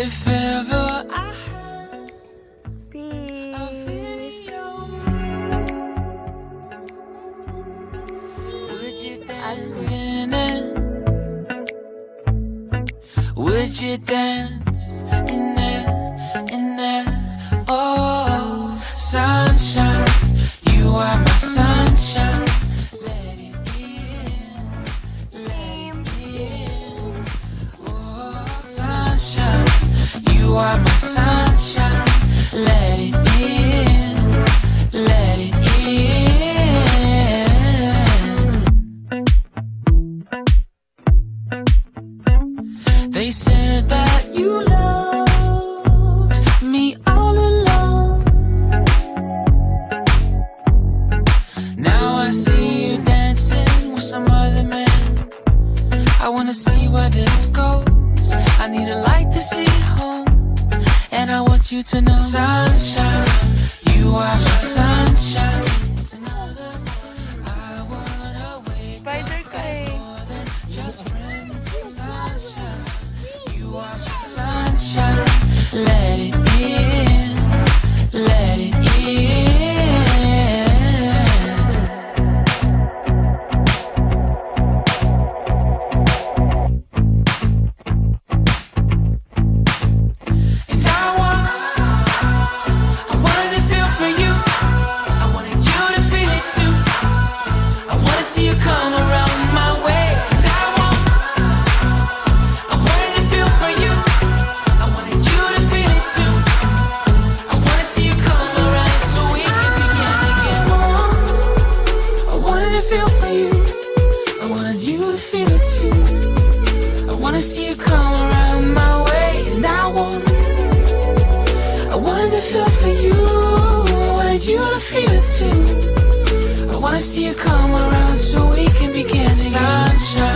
If ever I heard a Peace. video, would you dance in it? Would you dance in it, in it? Oh, sunshine, you are my sunshine. Let it in, let it in. Oh, sunshine, you are my sunshine. Let it in, let it in. They said that you loved me all along. Now I see you dancing with some other man. I wanna see where this goes. I need a light to see home. And I want you to know, sunshine, you are my sunshine. I wanna wake Spider ka eh. more than just friends. Sunshine, you are my sunshine. Let it in, let it in. And I wanted to feel for you. I wanted you to feel it too. I wanna see you come around my way. And I wanted to feel for you. I wanted you to feel it too. I wanna see you come around so we can begin again. I wanted to feel for you. I wanted you to feel it too. I wanna see you come around my way. And I wanted to feel for you. I wanted you to feel it too. I wanna see you come around so we can begin again. Sunshine.